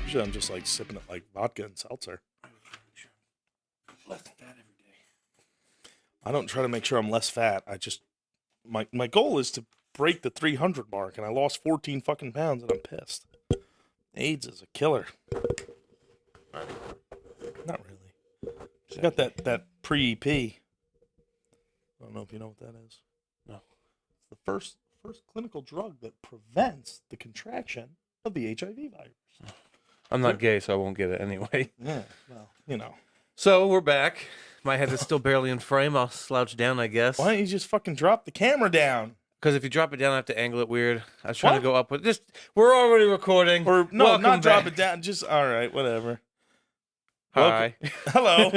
Usually I'm just like sipping it like vodka and seltzer. Less fat every day. I don't try to make sure I'm less fat. I just my goal is to break the 300 mark, and I lost 14 fucking pounds, and I'm pissed. AIDS is a killer. Not really. I got that pre-EP. I don't know if you know what that is. No. It's the first clinical drug that prevents the contraction of the HIV virus. I'm not gay, so I won't get it anyway. Yeah, well, you know. So we're back. My head is still barely in frame. I'll slouch down, I guess. Why don't you just fucking drop the camera down? Because if you drop it down, I have to angle it weird. I was trying What? to go up with this. We're already recording. Or no, Welcome not drop back. it down. Just all right, whatever. Hi. Hello.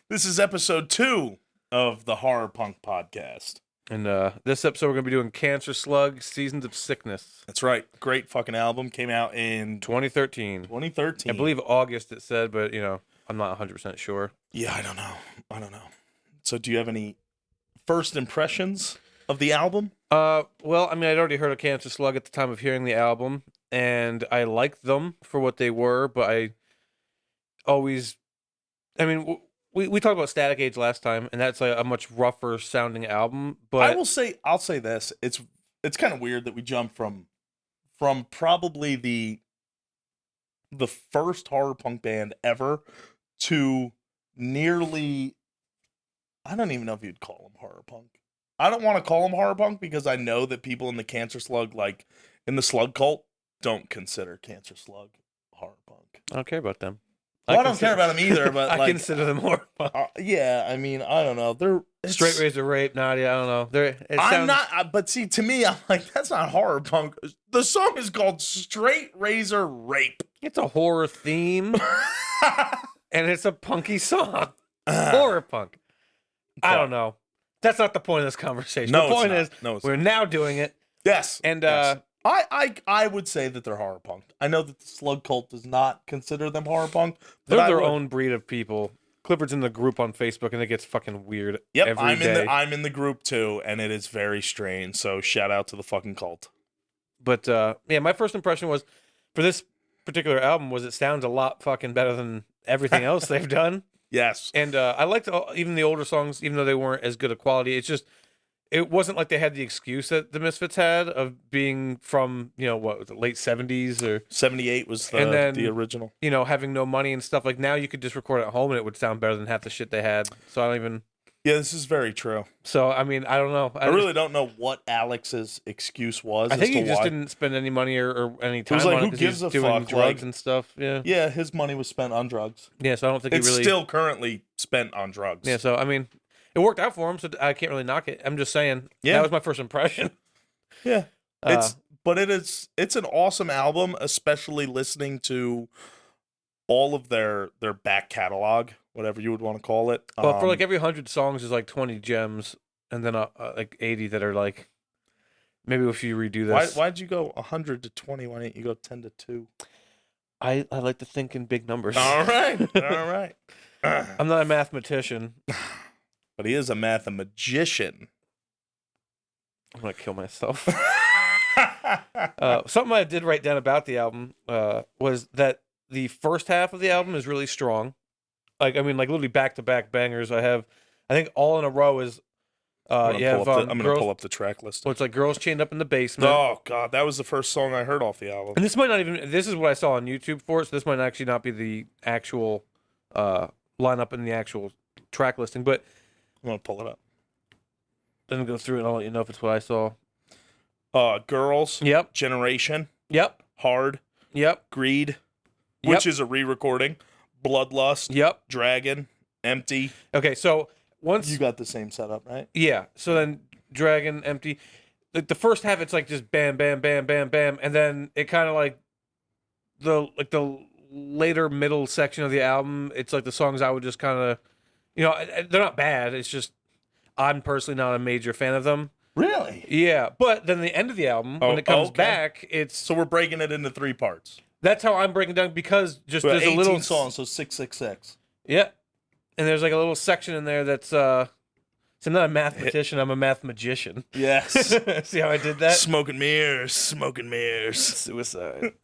This is episode 2 of the Horror Punk Podcast. And this episode, we're going to be doing Cancer Slugs, Seasons of Sickness. That's right. Great fucking album. Came out in 2013. 2013. I believe August it said, but, you know, I'm not 100% sure. Yeah, I don't know. So do you have any first impressions of the album? Well, I mean, I'd already heard of Cancer Slug at the time of hearing the album, and I liked them for what they were, but I always... I mean... We talked about Static Age last time, and that's like a much rougher sounding album. But I'll say this: it's kind of weird that we jumped from probably the first horror punk band ever to nearly, I don't even know if you'd call them horror punk. I don't want to call them horror punk because I know that people in the Cancer Slug, like in the Slug cult, don't consider Cancer Slug horror punk. I don't care about them. Well, I don't care about them either, but I consider them horror punk. Yeah, I mean, I don't know. They're Straight Razor Rape, Nadia. I don't know. I'm not, but see, to me, I'm like, that's not horror punk. The song is called Straight Razor Rape. It's a horror theme, and it's a punky song. Horror punk. I don't know. That's not the point of this conversation. No, the point is, we're now doing it. Yes. And yes. I would say that they're horror punk. I know that the Slug cult does not consider them horror punk. But they're their own breed of people. Clifford's in the group on Facebook, and it gets fucking weird. Yep, every day. I'm in the group too, and it is very strange. So shout out to the fucking cult. But yeah, my first impression was for this particular album was it sounds a lot fucking better than everything else they've done. Yes, and I liked even the older songs, even though they weren't as good a quality. It's just. It wasn't like they had the excuse that the Misfits had of being from, you know, what was it, late 70s or 78 was the original. You know, having no money and stuff. Like now you could just record at home and it would sound better than half the shit they had. So I don't even. Yeah, this is very true. So, I mean, I don't know. I really don't know what Alex's excuse was. I think he just didn't spend any money or any time on it because he was doing drugs and stuff. Yeah. Yeah, his money was spent on drugs. Yeah, so I don't think it's still currently spent on drugs. Yeah, so I mean. It worked out for him, so I can't really knock it. I'm just saying, that was my first impression. Yeah, it's an awesome album, especially listening to all of their back catalog, whatever you would want to call it. Well, for like every 100 songs, there's like 20 gems, and then like 80 that are like, maybe if you redo this. Why'd you go 100 to 20? Why didn't you go 10 to 2? I like to think in big numbers. All right. I'm not a mathematician. But he is a mathematician. I'm going to kill myself. Something I did write down about the album was that the first half of the album is really strong. Like, I mean, like literally back-to-back bangers. I think All in a Row is... I'm going to pull up the track list. Well, it's like Girls Chained Up in the Basement. Oh, God. That was the first song I heard off the album. And this might not even... This is what I saw on YouTube for it, so this might actually not be the actual lineup in the actual track listing, but... I'm going to pull it up. Then go through it and I'll let you know if it's what I saw. Girls. Yep. Generation. Yep. Hard. Yep. Greed. Which is a re-recording. Bloodlust. Yep. Dragon. Empty. Okay, so once... You got the same setup, right? Yeah. So then Dragon, Empty. Like the first half, it's like just bam, bam, bam, bam, bam. And then it kind of like... The later middle section of the album, it's like the songs I would just kind of... You know, they're not bad. It's just I'm personally not a major fan of them. Really? Yeah. But then the end of the album, when it comes back, it's... So we're breaking it into 3 parts. That's how I'm breaking it down because just there's 18 a little... songs, so 666. Yeah. And there's like a little section in there that's... So I'm not a mathematician, I'm a math-magician. Yes. See how I did that? Smoking mirrors. Suicide.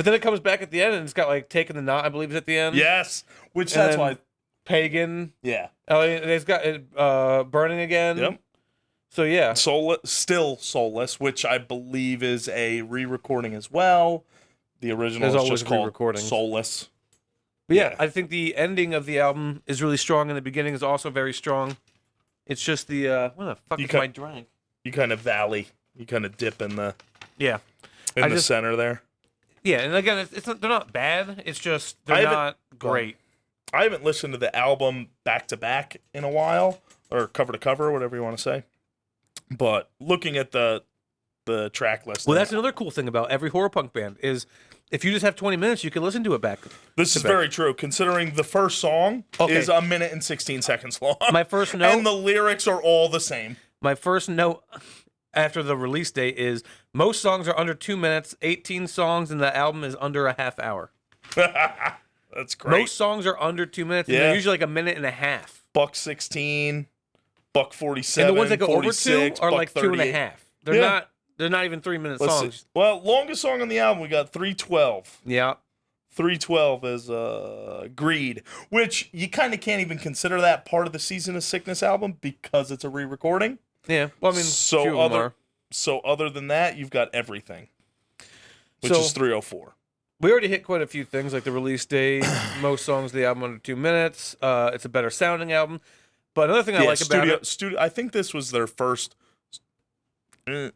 But then it comes back at the end, and it's got like Taking the Knot, I believe, is at the end. Yes, which And that's then why. Pagan. Yeah. Oh, it's got Burning Again. Yep. So yeah. Still Soulless, which I believe is a re-recording as well. The original There's is always just called re-recordings. Soulless. But yeah, Yeah. I think the ending of the album is really strong, and the beginning is also very strong. It's just the what the fuck is my drink? You kind of valley. You kind of dip in the center there. Yeah, and again, it's not, they're not bad. It's just they're not great. I haven't listened to the album back to back in a while, or cover to cover, whatever you want to say. But looking at the track list, Well, that's another cool thing about every horror punk band is if you just have 20 minutes, you can listen to it back. This is very true, considering the first song is 1 minute and 16 seconds long. My first note, and the lyrics are all the same. My first note after the release date is most songs are under 2 minutes, 18 songs, and the album is under a half hour. That's great. Most songs are under 2 minutes, and they're usually like a minute and a half. $1.16, $1.47, and the ones that go over 2 are like 2.5. They're not even 3 minute songs. See. Well, longest song on the album, we got 3:12. Yeah. 3:12 is Greed, which you kind of can't even consider that part of the Season of Sickness album because it's a re-recording. Yeah. Well, I mean, so other than that, you've got Everything, which is 3:04. We already hit quite a few things, like the release date, most songs of the album under 2 minutes. It's a better sounding album. But another thing I like about it... I think this was their first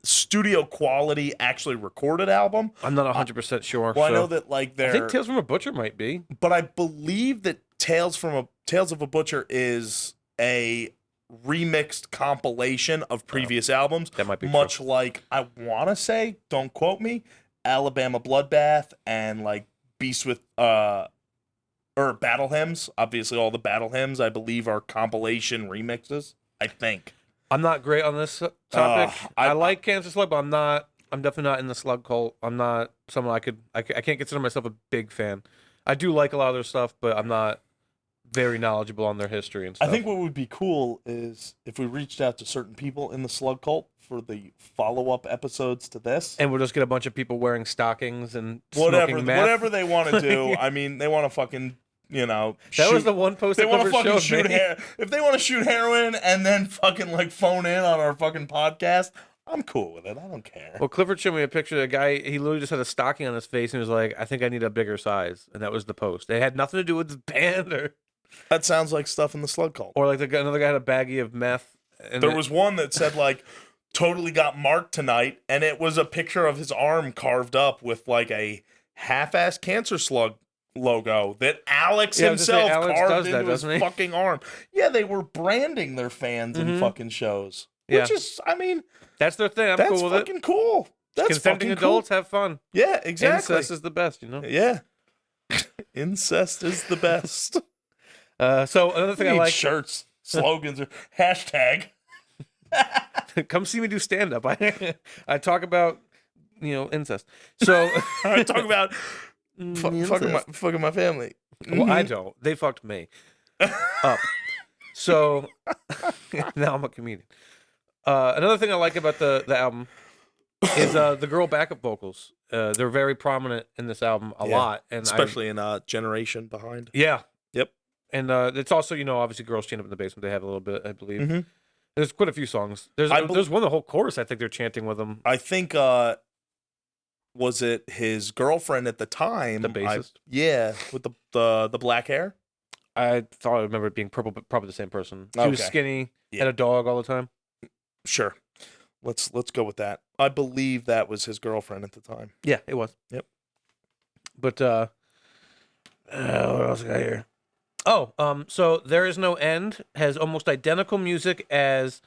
studio quality actually recorded album. I'm not 100% sure. Well, I know that like I think Tales from a Butcher might be. But I believe that Tales of a Butcher is a remixed compilation of previous albums. That might be much true. Like, I want to say, don't quote me, Alabama Bloodbath and like Beast with or Battle Hymns. Obviously, all the Battle Hymns I believe are compilation remixes. I think. I'm not great on this topic. I like Cancer Slug, but I'm definitely not in the slug cult. I'm not someone I can't consider myself a big fan. I do like a lot of their stuff, but I'm not very knowledgeable on their history and stuff. I think what would be cool is if we reached out to certain people in the slug cult for the follow-up episodes to this. And we'll just get a bunch of people wearing stockings and whatever they want to do. I mean, they want to fucking, that was the one post they want to fucking shoot if they want to shoot heroin and then fucking like phone in on our fucking podcast, I'm cool with it. I don't care. Well, Clifford showed me a picture of a guy. He literally just had a stocking on his face and he was like, I think I need a bigger size. And that was the post. It had nothing to do with the band or... That sounds like stuff in the slug cult. Or like another guy had a baggie of meth. And there was one that said like, totally got marked tonight. And it was a picture of his arm carved up with like a half-ass Cancer Slug logo that Alex himself carved into his fucking arm. Yeah, they were branding their fans in fucking shows. Which is, I mean... That's their thing. I'm cool with it. That's fucking cool. That's consenting adults have fun. Yeah, exactly. Incest is the best, Yeah. Incest is the best. So another thing I like... Shirts, slogans, or hashtag. Come see me do stand-up. I talk about, incest. So... I talk about... fucking my family. Well, I don't. They fucked me up. So now I'm a comedian. Another thing I like about the album is the girl backup vocals. They're very prominent in this album a lot, and especially in Generation Behind. Yeah. Yep. And it's also obviously Girls Chained Up in the Basement. They have a little bit, I believe. Mm-hmm. There's quite a few songs. There's one the whole chorus. I think they're chanting with them. I think. Was it his girlfriend at the time? The bassist? With the black hair? I thought I remember it being purple, but probably the same person. She was skinny, had a dog all the time. Sure. Let's go with that. I believe that was his girlfriend at the time. Yeah, it was. Yep. But what else I got here? Oh, so There Is No End has almost identical music as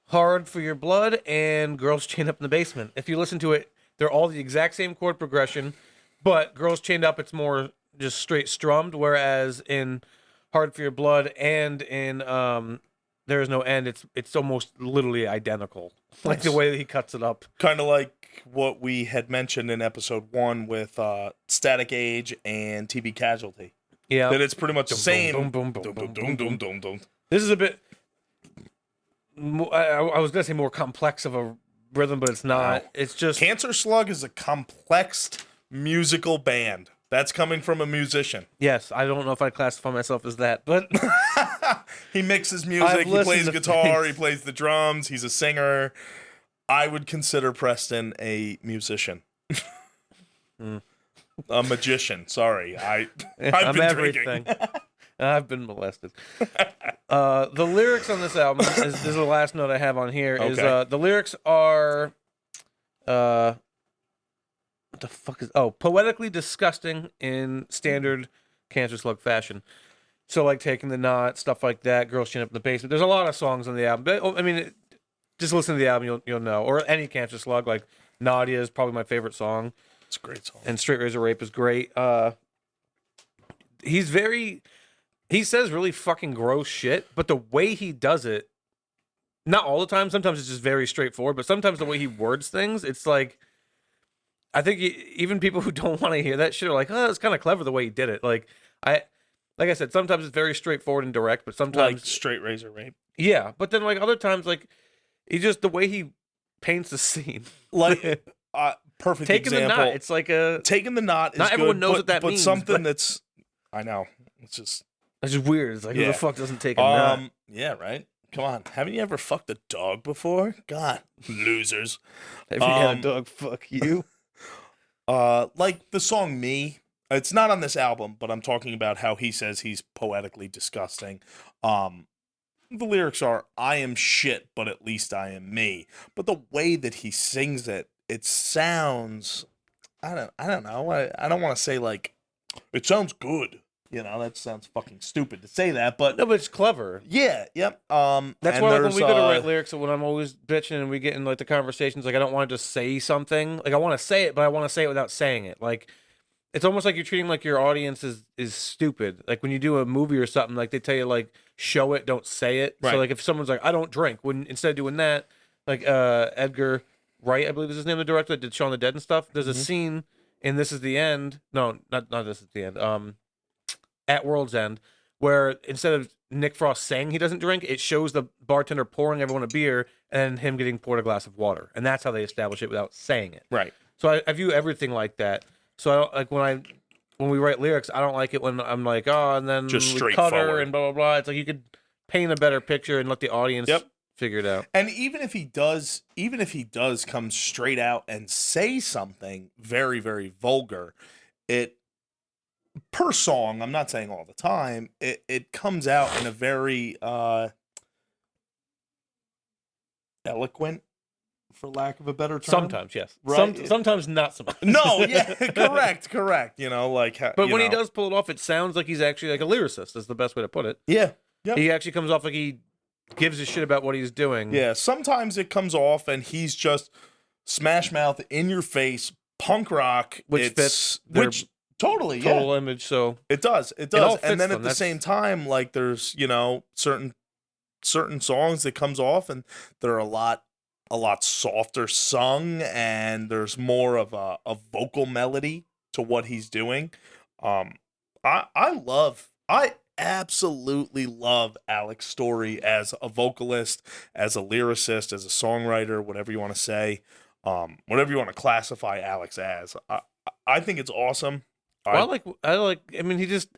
Hard for Your Blood and Girls Chained Up in the Basement. If you listen to it, they're all the exact same chord progression, but Girls Chained Up, it's more just straight strummed, whereas in Hard for Your Blood and in There Is No End, it's almost literally identical. Like the way that he cuts it up. Kind of like what we had mentioned in episode 1 with Static Age and TB Casualty. Yeah. That it's pretty much the same. This is a bit... I was going to say more complex of a rhythm, but it's not. It's just... Cancer Slug is a complex musical band. That's coming from a musician. Yes, I don't know if I classify myself as that, but He mixes music, he listened plays to guitar, he things. plays the drums, he's a singer. I would consider Preston a musician. A magician, sorry. I've I'm been everything. drinking. I've been molested. The lyrics on this album is the last note I have on here. Is Okay. the lyrics are what the fuck is poetically disgusting in standard Cancer Slug fashion. So like taking the knot, stuff like that, girls chin up in the basement. There's a lot of songs on the album. But, I mean, just listen to the album, you'll know. Or any Cancer Slug, like Nadia is probably my favorite song. It's a great song. And Straight Razor Rape is great. He says really fucking gross shit, but the way he does it, not all the time, sometimes it's just very straightforward, but sometimes the way he words things, it's like, I think even people who don't want to hear that shit are like, oh, it's kind of clever the way he did it. Like I said, sometimes it's very straightforward and direct, but sometimes Like Straight Razor Rape. yeah, but then like other times, like he just the way he paints the scene, Like perfect taking example. the knot, it's like Taking the knot is not good, everyone knows but, what that but means, something but- that's I know. It's just weird. It's like who Yeah. the fuck doesn't take a knot? yeah, right? Come on. Haven't you ever fucked a dog before? God, losers. Have you had a um, dog fuck you? Like the song Me. It's not on this album, but I'm talking about how he says he's poetically disgusting. The lyrics are I am shit, but at least I am me. But the way that he sings it, it sounds I don't know. I don't want to say like it sounds good. You know, that sounds fucking stupid to say that, but No, but it's clever. yeah, yep. That's and why like, when there's, we go to write lyrics, when I'm always bitching and we get in like the conversations, like I don't want to just say something. Like I want to say it, but I want to say it without saying it. Like it's almost like you're treating like your audience is stupid. Like when you do a movie or something, like they tell you like show it, don't say it. Right. So like if someone's like I don't drink, when instead of doing that, like Edgar Wright, I believe is his name, the director that did Shaun of the Dead and stuff. There's a scene in This Is the End. No, not This Is the End. At World's End, where instead of Nick Frost saying he doesn't drink, it shows the bartender pouring everyone a beer and him getting poured a glass of water, and that's how they establish it without saying it. right. So I view everything like that. So I don't like when we write lyrics, I don't like it when I'm like, oh, and then Just we cut her straightforward. and blah blah blah. It's like you could paint a better picture and let the audience Yep. figure it out. And even if he does come straight out and say something very, very vulgar, it per song, I'm not saying all the time, it comes out in a very eloquent, for lack of a better term. Sometimes, yes. Right. Sometimes not so much. No, yeah, correct. You know, like But you when he know. does pull it off, it sounds like he's actually like a lyricist. Is the best way to put it. Yeah. Yep. He actually comes off like he gives a shit about what he's doing. Yeah, sometimes it comes off and he's just smash mouth in your face punk rock, Which It's- fits their which totally yeah. total image. So It does. It all does. fits And then them. at the That's- same time, like there's, you know, certain songs that comes off and they're a lot softer sung and there's more of a vocal melody to what he's doing. I absolutely love Alex Story as a vocalist, as a lyricist, as a songwriter, whatever you want to say. Whatever you want to classify Alex as. I think it's awesome. well, I like. I mean, he just.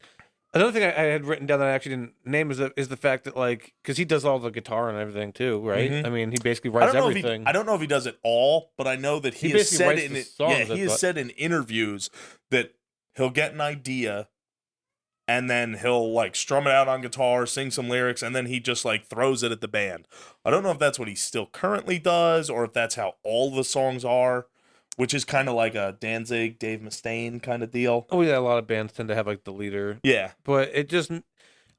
Another thing I had written down that I actually didn't name is the fact that like because he does all the guitar and everything too, right? Mhm. I mean, he basically I writes don't know everything. I don't know if he does it all, but I know that He he has basically said writes in the it. songs, Yeah, I he has thought. said in interviews that he'll get an idea, and then he'll like strum it out on guitar, sing some lyrics, and then he just like throws it at the band. I don't know if that's what he still currently does, or if that's how all the songs are, which is kind of like a Danzig, Dave Mustaine kind of deal. Oh yeah, a lot of bands tend to have like the leader, Yeah, but it just.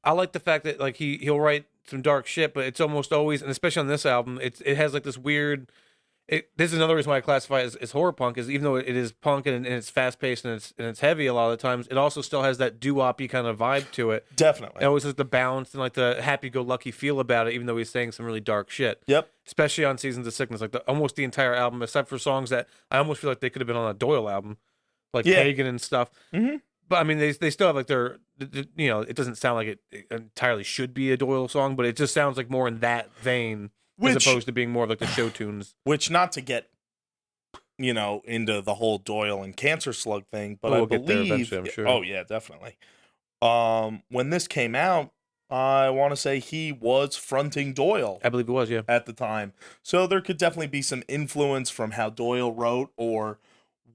I like the fact that like he'll write some dark shit, but it's almost always, and especially on this album, it has like this weird. This is another reason why I classify it as horror punk is even though it is punk and it's fast paced and it's heavy a lot of the times, it also still has that doo-wop-y kind of vibe to it. definitely. It always has the balance and like the happy-go-lucky feel about it, even though he's saying some really dark shit. Yep. Especially on Seasons of Sickness, like almost the entire album, except for songs that I almost feel like they could have been on a Doyle album, like Yeah. Pagan and stuff. Mhm. But I mean, they still have like you know, it doesn't sound like it entirely should be a Doyle song, but it just sounds like more in that vein as Which- opposed to being more of like the show tunes. Which not to get into the whole Doyle and Cancer Slug thing, but Well, I we'll get there believe eventually, I'm sure. oh yeah, definitely. When this came out, I want to say he was fronting Doyle I believe it was, yeah. at the time. So there could definitely be some influence from how Doyle wrote or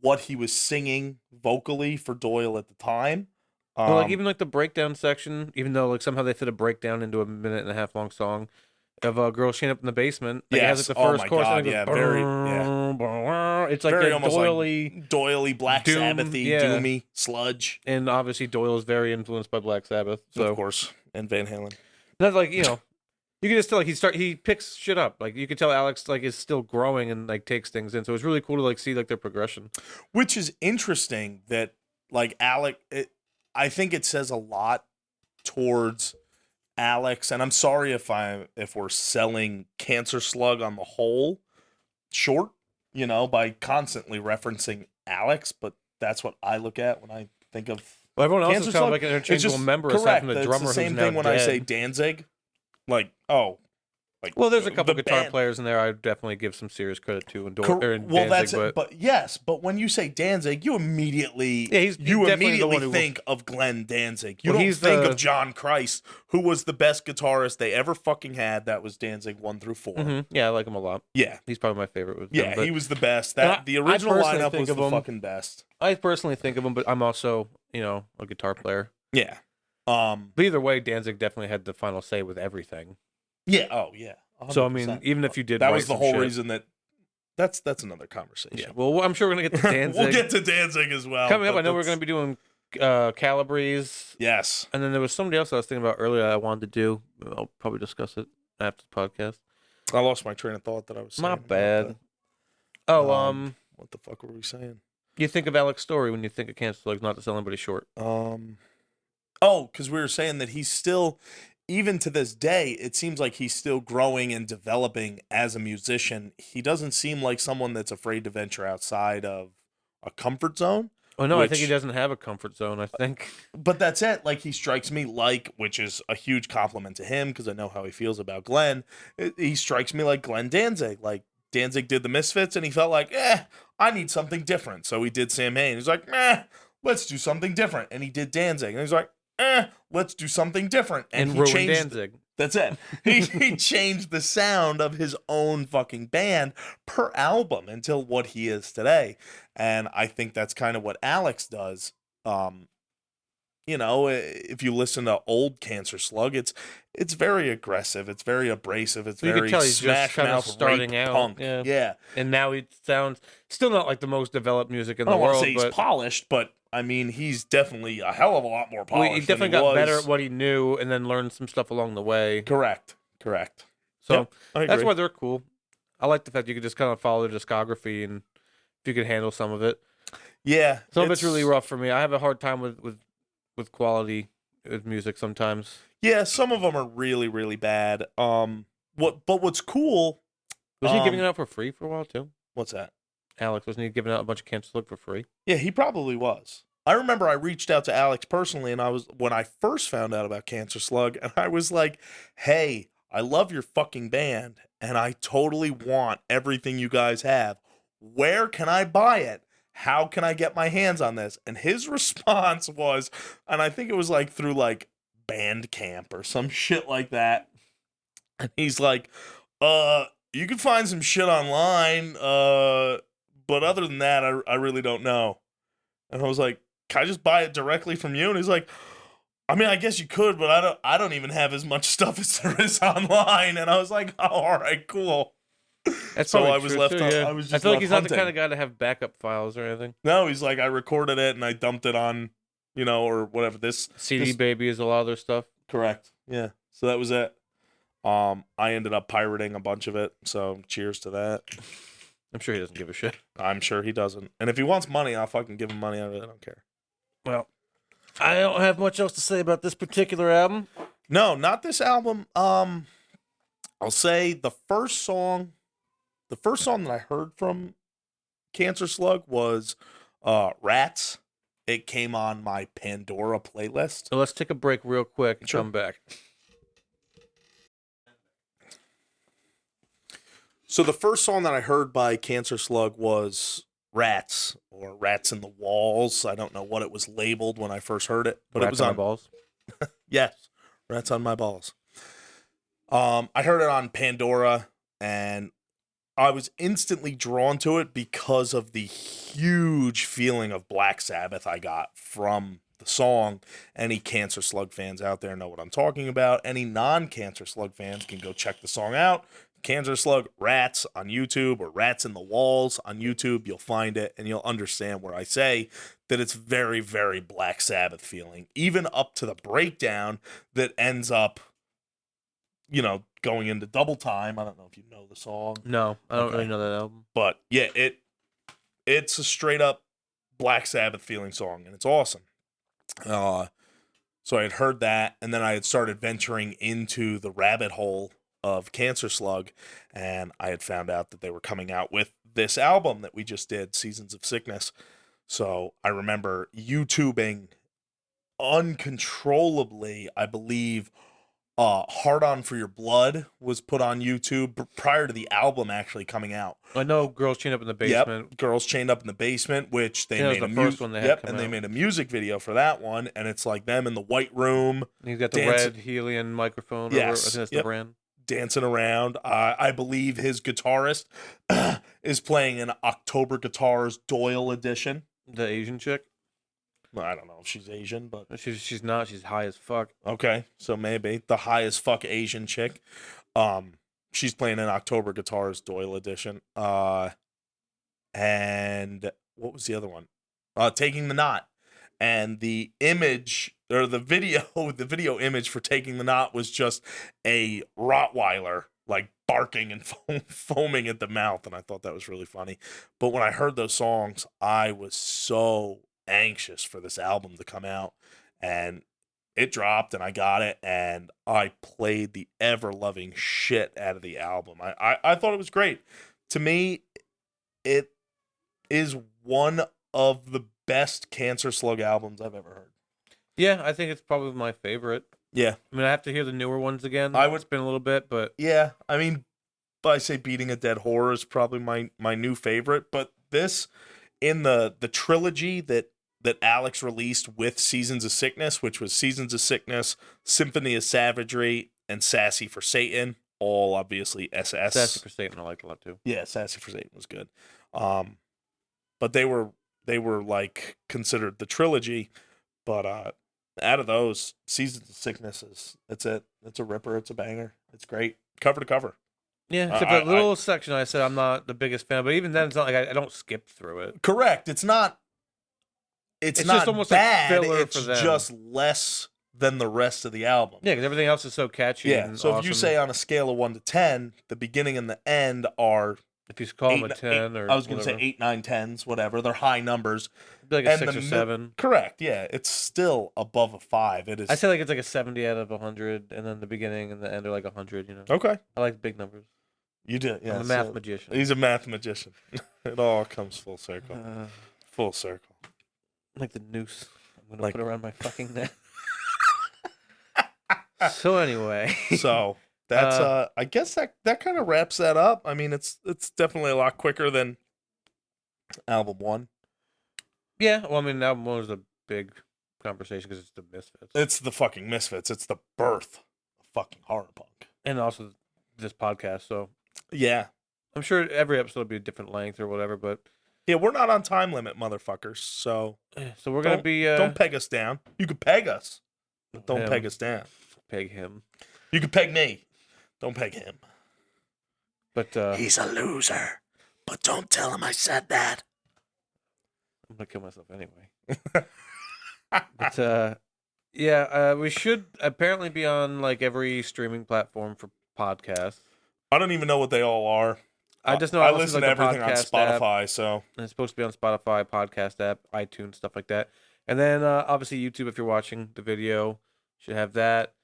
what he was singing vocally for Doyle at the time. Well, like even like the breakdown section, even though like somehow they fit a breakdown into a 1.5 minute long song of a girl chained up in the basement. Like it has yes. like the Oh first my chorus, God. and it Yeah. goes, Very. Yeah. it's like Very a almost doily, like Doily, Black Doom, Sabbathy, yeah. Doomy, Sludge. And obviously Doyle is very influenced by Black Sabbath. So Of course, and Van Halen. that's like you can just tell like he picks shit up. Like you can tell Alex like is still growing and like takes things in. So it's really cool to like see like their progression. Which is interesting that like I think it says a lot towards Alex, and I'm sorry if we're selling Cancer Slug on the whole short, by constantly referencing Alex, but that's what I look at when I think of Well, everyone else Cancer is kind of Slug. like an It's interchangeable just member aside from the correct. drummer It's the same who's now thing when I dead. say Danzig. Like Well, there's a couple the guitar band. players in there I would definitely give some serious credit to and Well, that's Danzig, it. But yes, but when you say Danzig, you immediately Yeah, he's definitely the one who- think of Glenn Danzig. You Well, don't he's think the- of John Christ, who was the best guitarist they ever fucking had. That was Danzig 1 through 4. Yeah, I like him a lot. Yeah, He's probably my favorite with yeah, them, but he was the best. And The I original personally lineup think was of the him- fucking best. I personally think of him, but I'm also a guitar player. Yeah, But either way, Danzig definitely had the final say with everything. yeah, oh yeah. So I mean, 100%. even if you did, that write was the some whole shit- reason that's another conversation. Yeah, well, I'm sure we're gonna get to Danzig. We'll get to Danzig as well. Coming up. but I know we're that's- gonna be doing Calabrese, Yes. and then there was somebody else I was thinking about earlier I wanted to do. I'll probably discuss it after the podcast. I lost my train of thought that I was saying. My about bad. that. Oh, What the fuck were we saying? you think of Alex Story when you think of Cancer Slugs, not to sell anybody short. Because we were saying that he's still, even to this day, it seems like he's still growing and developing as a musician. He doesn't seem like someone that's afraid to venture outside of a comfort zone. Oh no, I think Which- he doesn't have a comfort zone. I think. But that's it. Like, he strikes me like, which is a huge compliment to him because I know how he feels about Glenn. He strikes me like Glenn Danzig. Like, Danzig did the Misfits and he felt like, I need something different. So he did Sam Hain. He's like, let's do something different. And he did Danzig. And he's like, let's do something different. And he ruined changed. Danzig. That's it. He changed the sound of his own fucking band per album until what he is today. And I think that's kind of what Alex does. If you listen to old Cancer Slug, it's very aggressive. It's very abrasive. It's You could very tell he's just smash kind of mouth starting rape out, punk. yeah. Yeah. And now he sounds still not like the most developed music in I the don't want to world, say he's but polished, but I mean, he's definitely a hell of a lot more polished. he definitely than got was. better at what he knew and then learned some stuff along the way. Correct. So Yep, I that's agree. why they're cool. I like the fact you could just kind of follow their discography and if you could handle some of it. Yeah. Some of it's really rough for me. I have a hard time with quality with music sometimes. Yeah, some of them are really, really bad. What's cool? Was he giving it out for free for a while too? What's that? Alex, wasn't he giving out a bunch of Cancer Slug for free? Yeah, he probably was. I remember I reached out to Alex personally, and when I first found out about Cancer Slug, and I was like, "Hey, I love your fucking band, and I totally want everything you guys have. Where can I buy it? How can I get my hands on this?" And his response was, and I think it was like through like Bandcamp or some shit like that. And he's like, you can find some shit online, but other than that, I really don't know." And I was like, "Can I just buy it directly from you?" And he's like, "I mean, I guess you could, but I don't even have as much stuff as there is online." And I was like, "Oh, all right, cool." That's So probably I was true, left too, on- yeah. I was I just feel like left he's not the hunting. kind of guy to have backup files or anything. No, he's like, I recorded it and I dumped it on, or whatever. CD This- Baby is a lot of their stuff. Correct. Yeah. So that was it. I ended up pirating a bunch of it. So cheers to that. I'm sure he doesn't give a shit. I'm sure he doesn't. And if he wants money, I'll fucking give him money. I really don't care. Well, I don't have much else to say about this particular album. No, not this album. I'll say the first song that I heard from Cancer Slug was Rats. It came on my Pandora playlist. So let's take a break real quick and Sure. come back. So the first song that I heard by Cancer Slug was Rats or Rats in the Walls. I don't know what it was labeled when I first heard it, but it was on my on. balls. Yes, Rats on My Balls. I heard it on Pandora, and I was instantly drawn to it because of the huge feeling of Black Sabbath I got from the song. Any Cancer Slug fans out there know what I'm talking about. Any non-Cancer Slug fans can go check the song out. Cancer Slug Rats on YouTube or Rats in the Walls on YouTube. You'll find it and you'll understand where I say that it's very, very Black Sabbath feeling, even up to the breakdown that ends up, going into Double Time. I don't know if you know the song. No, I don't Okay. really know that album. But yeah, it's a straight up Black Sabbath feeling song, and it's awesome. So I had heard that, and then I had started venturing into the rabbit hole of Cancer Slug, and I had found out that they were coming out with this album that we just did, Seasons of Sickness. So I remember YouTubing uncontrollably, I believe. Hard On For Your Blood was put on YouTube prior to the album actually coming out. I know Girls Chained Up in the Basement. Yep, Girls Chained Up in the Basement, which they That was made the first one they had come they out. made a music video for that one, and it's like them in the white room. And he's got the red Helium microphone. Yes, I think that's yep. the brand. Dancing around. I believe his guitarist is playing an October Guitars Doyle edition. The Asian chick. Well, I don't know if she's Asian, but She's not. She's high as fuck. okay, so maybe the high as fuck Asian chick. She's playing an October Guitars Doyle edition. And what was the other one? Taking the Knot. And the image or the video image for Taking the Knot was just a Rottweiler like barking and foaming at the mouth, and I thought that was really funny. But when I heard those songs, I was so anxious for this album to come out, and it dropped and I got it, and I played the ever-loving shit out of the album. I thought it was great. To me, it is one of the best Cancer Slug albums I've ever heard. Yeah, I think it's probably my favorite. Yeah. I mean, I have to hear the newer ones again. It's been a little bit, but yeah, I mean, I say Beating a Dead Horse is probably my new favorite, but this in the trilogy that Alex released with Seasons of Sickness, which was Seasons of Sickness, Symphony of Savagery, and Sassy for Satan, all obviously SS. Sassy for Satan I liked a lot too. Yeah, Sassy for Satan was good. But they were like considered the trilogy, but out of those, Seasons of Sickness it's a ripper, it's a banger, it's great, cover to cover. Yeah, except that little section I said I'm not the biggest fan, but even then it's not like I don't skip through it. Correct. It's not just not almost bad. like filler it's for them. just less than the rest of the album. Yeah, because everything else is so catchy. Yeah. And So awesome. if you say on a scale of 1 to 10, the beginning and the end are, if you call them a 10 or I was going to say 8, 9, 10s, whatever. They're high numbers. like a 6 or 7. Correct. Yeah, it's still above a 5. It is. I say like it's like a 70 out of 100, and then the beginning and the end are like 100. You know. Okay. I like big numbers. You do. Yeah. I'm a math magician. He's a math magician. It all comes full circle. Full circle. Like the noose I'm gonna put around my fucking neck. So anyway. So that's I guess that kind of wraps that up. I mean, it's definitely a lot quicker than album 1. Yeah, well, I mean, album 1 was a big conversation because it's the Misfits. It's the fucking Misfits. It's the birth of fucking horror punk. And also this podcast, so yeah, I'm sure every episode will be a different length or whatever, but yeah, we're not on time limit, motherfuckers. So we're gonna be don't peg us down. You could peg us, but don't peg us down. Peg him. You could peg me. Don't peg him. But he's a loser. But don't tell him I said that. I'm gonna kill myself anyway. But yeah, we should apparently be on like every streaming platform for podcasts. I don't even know what they all are. I just know I to listen to everything on Spotify, so and it's supposed to be on Spotify, podcast app, iTunes, stuff like that. And then obviously YouTube, if you're watching the video, should have that.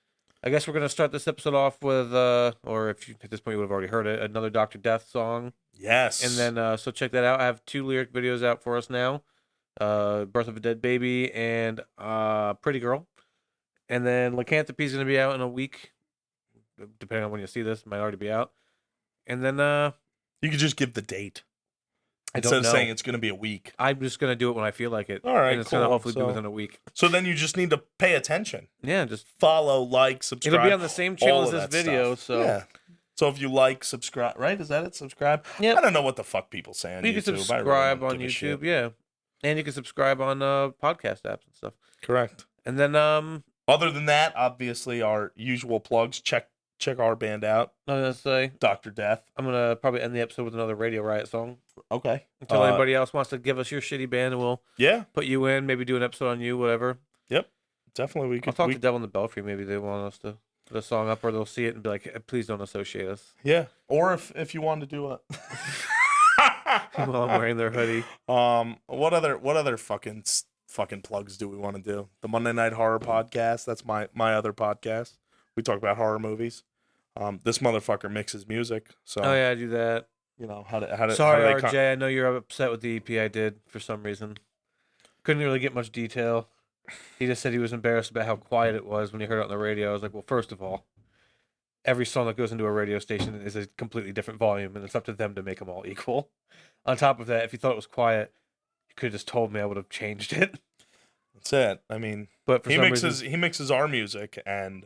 I guess we're gonna start this episode off with, or if you, at this point you would have already heard it, another Dr. Death song. Yes. And then so check that out. I have 2 lyric videos out for us now. Birth of a Dead Baby and Pretty Girl. And then Lycanthropy is going to be out in a week. Depending on when you see this, it might already be out. And then you could just give the date. I Instead don't of know. saying it's going to be a week. I'm just gonna do it when I feel like it. All right, and it's gonna cool. hopefully be So- within a week. So then you just need to pay attention. Yeah, just Follow, like, subscribe. it'll be on the same channel all as of this that video. stuff. So yeah. So if you like, subscribe, right? Is that it? Subscribe? Yep. I don't know what the fuck people say on you YouTube. can I really subscribe don't on give a shit. YouTube. Yeah, and you can subscribe on podcast apps and stuff. Correct. And then Other than that, obviously our usual plugs. Check our band out. I'm gonna say Dr. Death. I'm gonna probably end the episode with another Radio Riot song. Okay. Until anybody else wants to give us your shitty band, and we'll put you in. Maybe do an episode on you, whatever. Yep. Definitely, we could. I'll talk to Devil in the Belfry. Maybe they want us to put a song up, or they'll see it and be like, "Please don't associate us." Yeah. Or if you wanted to do a. While I'm wearing their hoodie. What other fucking plugs do we want to do? The Monday Night Horror podcast. That's my other podcast. We talk about horror movies. This motherfucker mixes music. So Oh yeah, I do that. you know how to. Sorry, how do they RJ. I know you're upset with the EP I did for some reason. Couldn't really get much detail. He just said he was embarrassed about how quiet it was when he heard it on the radio. I was like, well, first of all, every song that goes into a radio station is a completely different volume, and it's up to them to make them all equal. On top of that, if you thought it was quiet, you could have just told me. I would have changed it. That's it. I mean, But for he some mixes reason, he mixes our music, and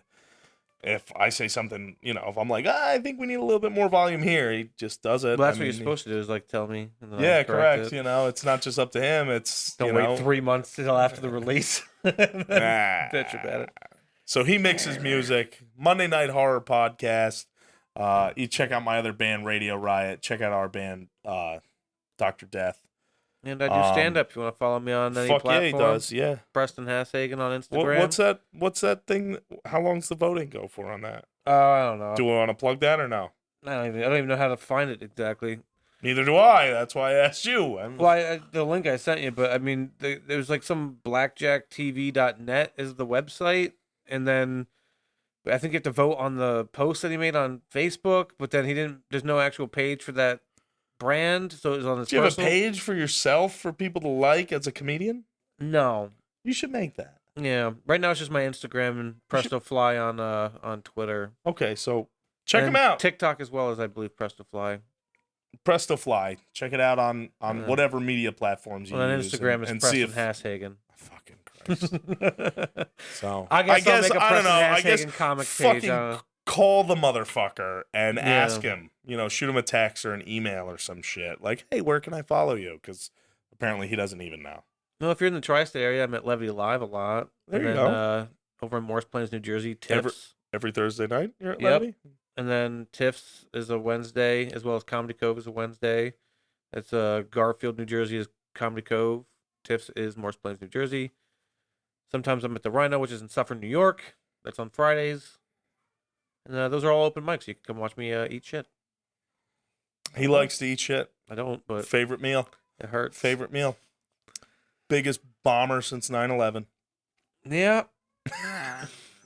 if I say something, if I'm like, I think we need a little bit more volume here, he just does it. well, that's I what you're mean, supposed to do is like tell me. And then Yeah, I'll correct correct. it. It's not just up to him. It's Don't wait 3 months till after the release. Bitch about it. So he mixes music. Monday Night Horror podcast. You check out my other band, Radio Riot. Check out our band, Dr. Death. And I do stand up. If you want to follow me on any Fuck platform, yeah, he does. Yeah. Preston Hasagen on Instagram. What's that thing? How long's the voting go for on that? I don't know. Do we want to plug that or no? I don't even know how to find it exactly. Neither do I. That's why I asked you. Well, the link I sent you, but I mean, there's like some blackjacktv.net is the website, and then I think you have to vote on the post that he made on Facebook. But then there's no actual page for that brand, so it was on his. Do you have a personal. page for yourself for people to like as a comedian? No. You should make that. Yeah. Right now it's just my Instagram and Presto Fly on Twitter. Okay, so check And him out. TikTok as well as I believe Presto Fly. Presto Fly. Check it out on whatever media platforms you On use. Instagram is and Preston see if Hasagen. fucking Christ. So I guess I'll make a I don't Preston know. I guess Hasagen comic fucking page. call the motherfucker and Yeah. ask him. Shoot him a text or an email or some shit. Like, hey, where can I follow you? Because apparently he doesn't even know. No, if you're in the tri-state area, I'm at Levy Live a lot. There and you then, go. Over in Morris Plains, New Jersey, Tiffs. Every Thursday night you're at Yep. Levy? And then Tiffs is a Wednesday, as well as Comedy Cove is a Wednesday. It's Garfield, New Jersey is Comedy Cove. Tiffs is Morris Plains, New Jersey. Sometimes I'm at the Rhino, which is in Suffern, New York. That's on Fridays. And those are all open mics. You can come watch me eat shit. He likes to eat shit. I don't, but Favorite meal? it hurts. Favorite meal? Biggest bomber since 9/11. Yeah.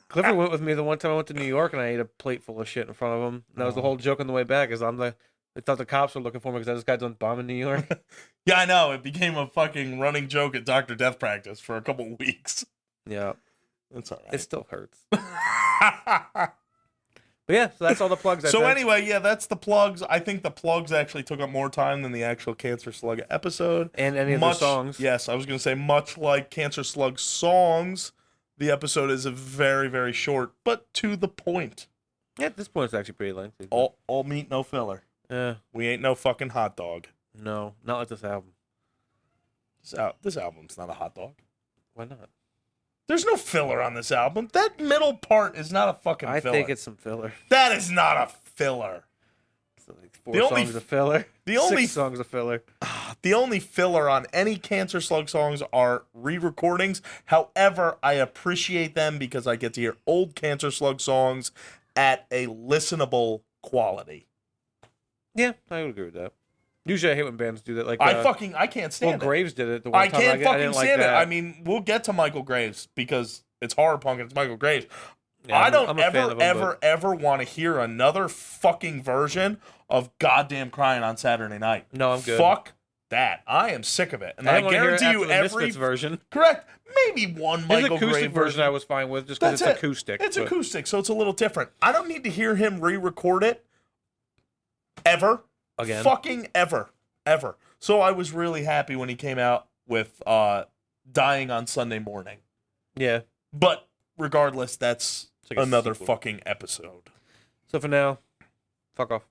Clifford went with me the one time I went to New York and I ate a plate full of shit in front of him. And that was the whole joke on the way back is they thought the cops were looking for me because I just got done bombing New York. Yeah, I know. It became a fucking running joke at Dr. Death practice for a couple weeks. Yeah. That's all It still hurts. But yeah, so that's all the plugs. So anyway, yeah, that's the plugs. I think the plugs actually took up more time than the actual Cancer Slug episode. And any of the songs. Yes, I was going to say, much like Cancer Slug songs, the episode is a very, very short, but to the point. Yeah, at this point it's actually pretty lengthy. All meat, no filler. Yeah. We ain't no fucking hot dog. No, not like this album. This album's not a hot dog. Why not? There's no filler on this album. That middle part is not a fucking I filler. think it's some filler. That is not a filler. So like 4 The only- songs of filler. the only- 6 songs of filler. The only filler on any Cancer Slug songs are re-recordings. However, I appreciate them because I get to hear old Cancer Slug songs at a listenable quality. Yeah, I would agree with that. Usually I hate when bands do that. Like I can't stand it. Graves did it the one I time. can't I fucking didn't like stand it. that. I mean, we'll get to Michael Graves because it's horror punk and it's Michael Graves. Yeah, I don't I'm a fan of him, ever want to hear another fucking version of Goddamn Crying on Saturday Night. No, I'm good. Fuck that. I am sick of it. And I didn't wanna hear it guarantee after you the every Misfits version. correct. Maybe one His Michael acoustic Graves version I was fine with just because That's it's it. acoustic. It's but- acoustic, so it's a little different. I don't need to hear him re-record it ever. Again. Fucking ever. So I was really happy when he came out with Dying on Sunday Morning. Yeah. But regardless, that's It's like a another sequel. fucking episode. So for now, fuck off.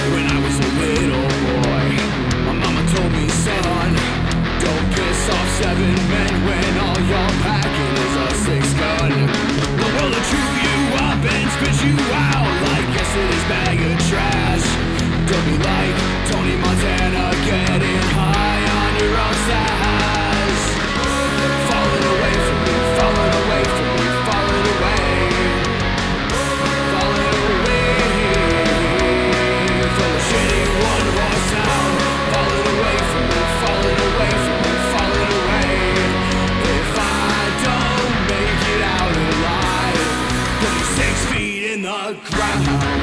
When I was a little boy, my mama told me, son, don't piss off 7 men when all you're packing is a 6-gun. The world will chew you up and spit you out like yesterday's bag of trash. Don't be like Tony Montana getting high on your own stash. Falling away from me, falling away from me, falling away. Falling away from the shitty one more sound. Falling away from me, falling away from me, falling away. If I don't make it out alive, put me 6 feet in the ground.